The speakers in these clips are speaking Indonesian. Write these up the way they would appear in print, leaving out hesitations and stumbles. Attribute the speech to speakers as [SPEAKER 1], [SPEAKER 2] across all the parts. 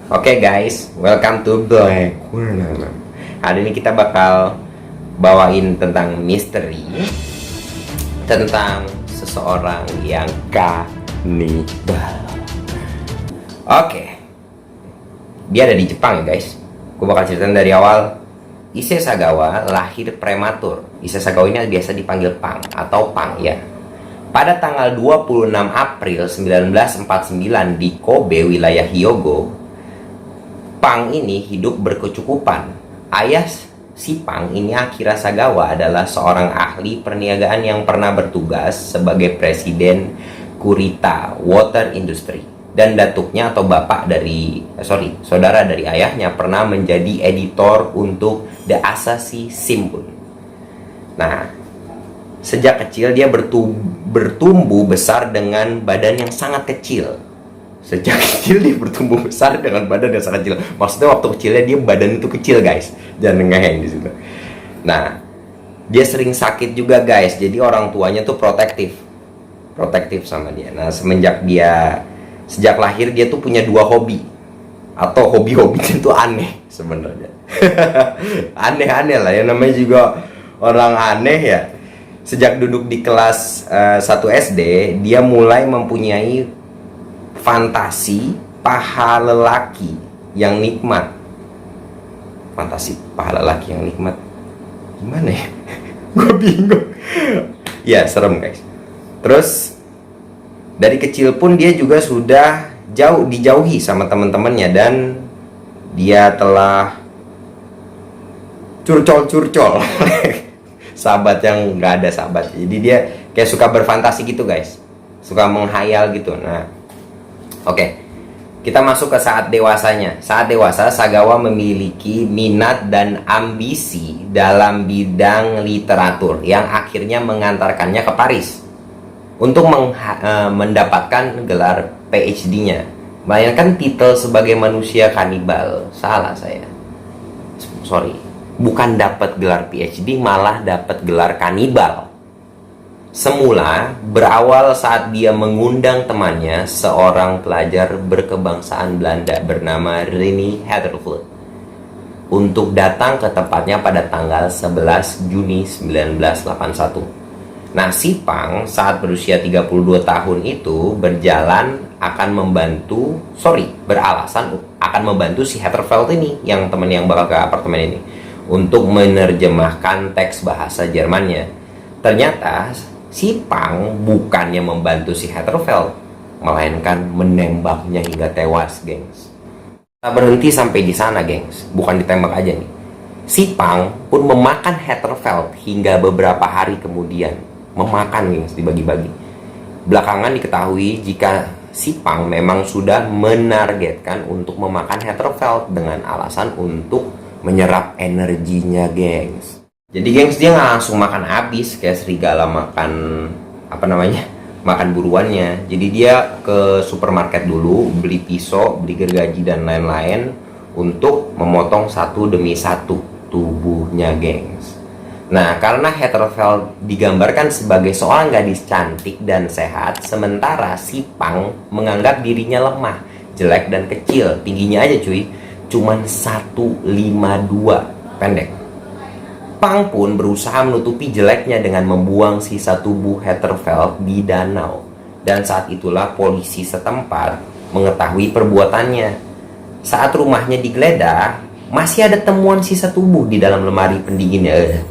[SPEAKER 1] Oke guys, welcome to Black Corner. Hari ini kita bakal bawain tentang misteri tentang seseorang yang kanibal. Oke, dia ada di Jepang ya guys. Gue bakal ceritain dari awal. Issei Sagawa lahir prematur. Issei Sagawa ini biasa dipanggil Pang atau Pang ya. Pada tanggal 26 April 1949 di Kobe, wilayah Hyogo, Pang ini hidup berkecukupan. Ayah si Pang ini, Akira Sagawa, adalah seorang ahli perniagaan yang pernah bertugas sebagai presiden Kurita Water Industry. Dan datuknya atau saudara dari ayahnya pernah menjadi editor untuk The Asahi Shimbun. Nah, sejak kecil dia bertumbuh besar dengan badan yang sangat kecil. Sejak kecil dia bertumbuh besar dengan badan yang sangat kecil. Maksudnya waktu kecilnya dia badan itu kecil guys. Jangan ngeheng di situ. Nah, dia sering sakit juga guys. Jadi orang tuanya tuh protektif sama dia. Nah, sejak lahir dia tuh punya dua hobi. Atau hobi-hobinya tuh aneh sebenarnya. Aneh-aneh lah ya, namanya juga orang aneh ya. Sejak duduk di kelas 1 SD, dia mulai mempunyai fantasi paha lelaki yang nikmat. Fantasi paha lelaki yang nikmat gimana ya? Gue bingung. Ya serem guys. Terus dari kecil pun dia juga sudah dijauhi sama teman-temannya. Dan dia telah curcol sahabat yang nggak ada sahabat. Jadi dia kayak suka berfantasi gitu guys, suka menghayal gitu. Nah, oke, kita masuk ke saat dewasanya. Saat dewasa, Sagawa memiliki minat dan ambisi dalam bidang literatur yang akhirnya mengantarkannya ke Paris untuk mendapatkan gelar PhD-nya. Bayangkan titel sebagai manusia kanibal. Salah saya. Sorry. Bukan dapat gelar PhD, malah dapat gelar kanibal. Semula berawal saat dia mengundang temannya, seorang pelajar berkebangsaan Belanda bernama Rini Hatterveld, untuk datang ke tempatnya pada tanggal 11 Juni 1981. Nah, si Pang saat berusia 32 tahun itu beralasan akan membantu si Hatterveld ini, yang teman yang bakal ke apartemen ini, untuk menerjemahkan teks bahasa Jermannya. Ternyata si Pang bukannya membantu si Hatterveld, melainkan menembaknya hingga tewas, gengs. Tak berhenti sampai di sana, gengs. Bukan ditembak aja nih. Si Pang pun memakan Hatterveld hingga beberapa hari kemudian. Memakan, gengs, dibagi-bagi. Belakangan diketahui jika si Pang memang sudah menargetkan untuk memakan Hatterveld dengan alasan untuk menyerap energinya, gengs. Jadi gengs, dia nggak langsung makan habis kayak serigala makan makan buruannya. Jadi dia ke supermarket dulu, beli pisau, beli gergaji dan lain-lain untuk memotong satu demi satu tubuhnya, gengs. Nah, karena Hatterveld digambarkan sebagai seorang gadis cantik dan sehat, sementara si Pang menganggap dirinya lemah, jelek dan kecil. Tingginya aja cuy, cuman 152, pendek. Pang pun berusaha menutupi jeleknya dengan membuang sisa tubuh Hatterveld di danau. Dan saat itulah polisi setempat mengetahui perbuatannya. Saat rumahnya digeledah, masih ada temuan sisa tubuh di dalam lemari pendinginnya.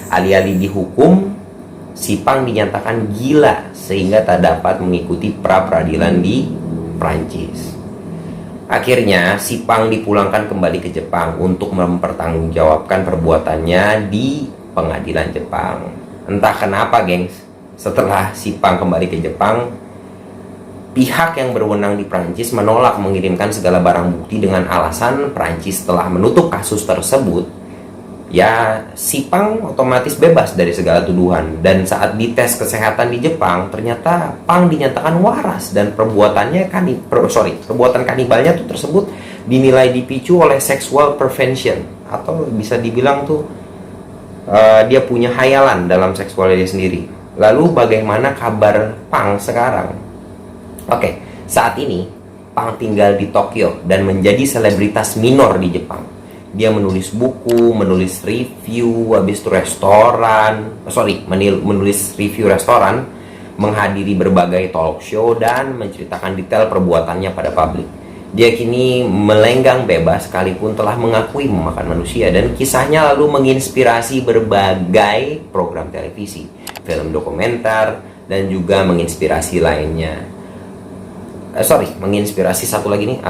[SPEAKER 1] Alih-alih dihukum, si Pang dinyatakan gila sehingga tak dapat mengikuti pra-peradilan di Prancis. Akhirnya si Pang dipulangkan kembali ke Jepang untuk mempertanggungjawabkan perbuatannya di pengadilan Jepang. Entah kenapa, gengs, setelah si Pang kembali ke Jepang, pihak yang berwenang di Prancis menolak mengirimkan segala barang bukti dengan alasan Prancis telah menutup kasus tersebut. Ya, si Pang otomatis bebas dari segala tuduhan. Dan saat dites kesehatan di Jepang, ternyata Pang dinyatakan waras. Dan perbuatan kanibalnya tersebut dinilai dipicu oleh sexual perversion, atau bisa dibilang dia punya hayalan dalam seksualnya dia sendiri. Lalu bagaimana kabar Pang sekarang? Oke, saat ini Jepang tinggal di Tokyo dan menjadi selebritas minor di Jepang. Dia menulis buku, menulis review, habis itu menulis review restoran, menghadiri berbagai talk show dan menceritakan detail perbuatannya pada publik. Dia kini melenggang bebas sekalipun telah mengakui memakan manusia, dan kisahnya lalu menginspirasi berbagai program televisi, film dokumenter, dan juga menginspirasi satu lagi nih,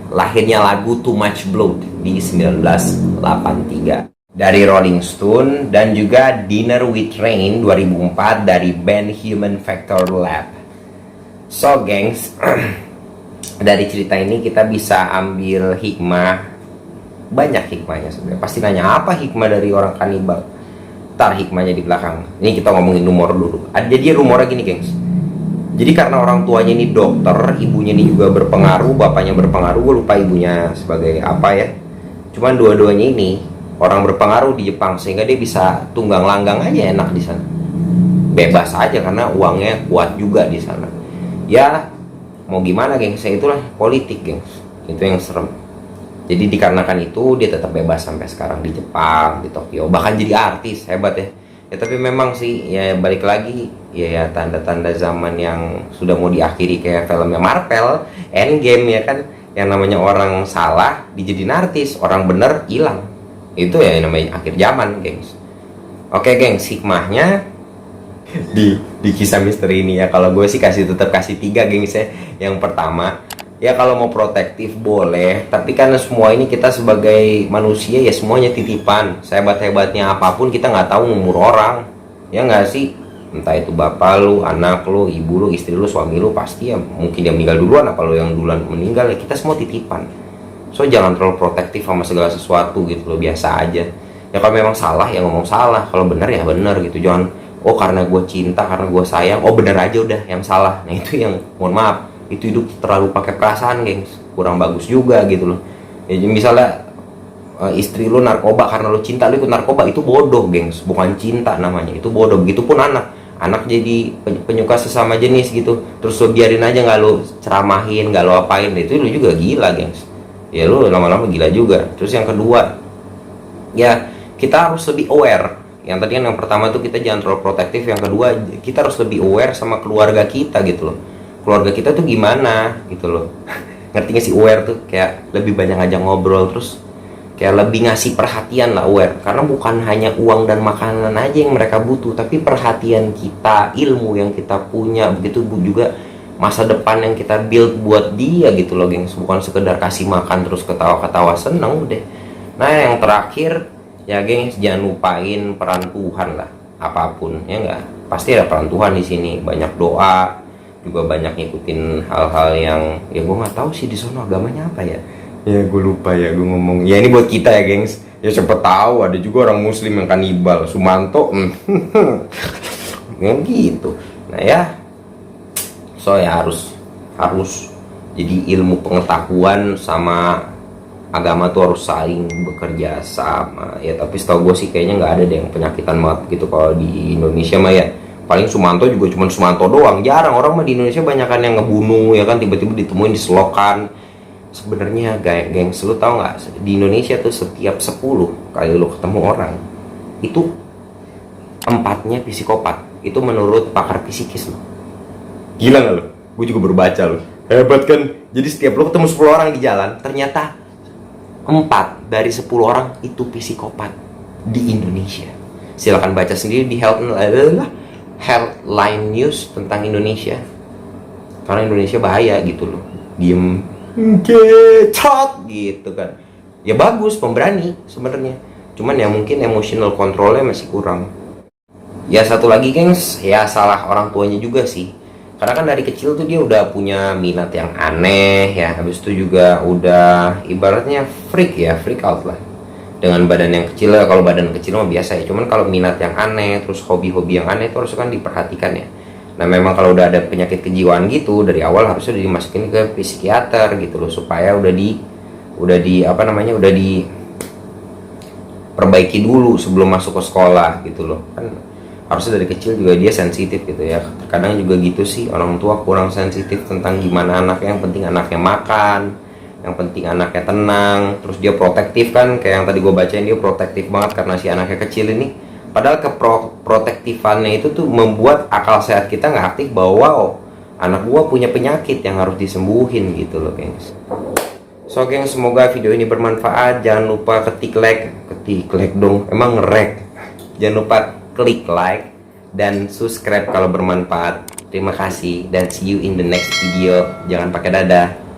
[SPEAKER 1] lahirnya lagu Too Much Blood di 1983 dari Rolling Stone, dan juga Dinner with Rain 2004 dari band Human Factor Lab. So gengs, dari cerita ini kita bisa ambil hikmah, banyak hikmahnya sebenarnya. Pasti nanya apa hikmah dari orang kanibal? Ntar hikmahnya di belakang. Ini kita ngomongin rumor dulu. Jadi rumornya gini gengs, jadi karena orang tuanya ini dokter, ibunya ini juga berpengaruh, bapaknya berpengaruh, gue lupa ibunya sebagai apa ya, cuman dua-duanya ini orang berpengaruh di Jepang, sehingga dia bisa tunggang langgang aja enak di sana, bebas aja karena uangnya kuat juga di sana. Ya mau gimana gengs, itulah politik gengs, itu yang serem. Jadi dikarenakan itu dia tetap bebas sampai sekarang di Jepang, di Tokyo, bahkan jadi artis, hebat ya. Ya tapi memang sih ya balik lagi ya tanda-tanda zaman yang sudah mau diakhiri, kayak filmnya Marvel Endgame ya kan, yang namanya orang salah dijadiin artis, orang bener hilang. Itu ya yang namanya akhir zaman gengs. Oke gengs, hikmahnya di kisah misteri ini ya, kalau gue sih tetap kasih 3 gengs ya. Yang pertama ya, kalau mau protektif boleh, tapi kan semua ini kita sebagai manusia ya semuanya titipan. Sehebat-hebatnya apapun kita nggak tahu umur orang, ya nggak sih? Entah itu bapak lu, anak lu, ibu lu, istri lu, suami lu, pasti ya mungkin dia meninggal duluan, apa lu yang duluan meninggal, ya kita semua titipan. So jangan terlalu protektif sama segala sesuatu gitu loh, biasa aja. Ya kalau memang salah ya ngomong salah, kalau benar ya benar gitu. Jangan karena gue cinta, karena gue sayang, benar aja udah yang salah. Nah itu yang mohon maaf, itu hidup terlalu pakai perasaan gengs, kurang bagus juga gitu loh. Ya misalnya istri lu narkoba, karena lu cinta lu ikut narkoba, itu bodoh gengs, bukan cinta namanya, itu bodoh. Begitupun anak jadi penyuka sesama jenis gitu, terus lu biarin aja, nggak lu ceramahin, nggak lu apain, itu lu juga gila gengs. Ya lu lama-lama gila juga. Terus yang kedua ya, kita harus lebih aware. Yang tadi kan yang pertama tuh kita jangan terlalu protektif, yang kedua kita harus lebih aware sama keluarga kita gitu loh. Keluarga kita tuh gimana gitu loh. Ngerti gak sih aware tuh? Kayak lebih banyak ngajak ngobrol, terus kayak lebih ngasih perhatian lah, aware. Karena bukan hanya uang dan makanan aja yang mereka butuh, tapi perhatian kita, ilmu yang kita punya, begitu juga masa depan yang kita build buat dia gitu loh gengs. Bukan sekedar kasih makan terus ketawa-ketawa seneng deh. Nah yang terakhir ya gengs, jangan lupain peran Tuhan lah, apapun ya enggak, pasti ada peran Tuhan di sini. Banyak doa, juga banyak ngikutin hal-hal yang ya gue nggak tahu sih di sono agamanya apa ya gue lupa ya, gue ngomong ya ini buat kita ya gengs, ya siapa tahu ada juga orang muslim yang kanibal, Sumanto yang gitu. Nah ya, so ya harus jadi ilmu pengetahuan sama agama tuh harus saling bekerja sama ya. Tapi setahu gue sih kayaknya nggak ada deh yang penyakitan banget gitu kalau di Indonesia mah ya. Paling Sumanto juga cuma Sumanto doang, jarang. Orang mah di Indonesia banyakan yang ngebunuh ya kan, tiba-tiba ditemuin di selokan. Sebenarnya gengs, lu tau nggak, di Indonesia tuh setiap 10 kali lu ketemu orang itu 4-nya psikopat. Itu menurut pakar psikis lo. Gila nggak lo? Gue juga berbaca lo, hebat kan. Jadi setiap lu ketemu 10 orang di jalan, ternyata 4 dari 10 orang itu psikopat di Indonesia. Silakan baca sendiri di Headline News tentang Indonesia, karena Indonesia bahaya gitu loh. Diem gecot gitu kan. Ya bagus, pemberani sebenarnya, cuman ya mungkin emotional controlnya masih kurang. Ya satu lagi gengs, ya salah orang tuanya juga sih. Karena kan dari kecil tuh dia udah punya minat yang aneh ya. Habis itu juga udah ibaratnya freak out lah. Dengan badan yang kecil ya, kalau badan kecil mah biasa ya. Cuman kalau minat yang aneh, terus hobi-hobi yang aneh itu harus kan diperhatikan ya. Nah memang kalau udah ada penyakit kejiwaan gitu, dari awal harusnya udah dimasukin ke psikiater gitu loh, supaya udah diperbaiki dulu sebelum masuk ke sekolah gitu loh. Kan harusnya dari kecil juga dia sensitif gitu ya. Kadang juga gitu sih, orang tua kurang sensitif tentang gimana anaknya. Yang penting anaknya makan, yang penting anaknya tenang, terus dia protektif kan, kayak yang tadi gue bacain, dia protektif banget karena si anaknya kecil ini. Padahal keprotektifannya itu tuh membuat akal sehat kita nggak aktif bahwa oh, anak gua punya penyakit yang harus disembuhin gitu loh guys. So geng, semoga video ini bermanfaat. Jangan lupa ketik like dong, emang nge-like. Jangan lupa klik like dan subscribe kalau bermanfaat. Terima kasih dan see you in the next video. Jangan pakai dadah.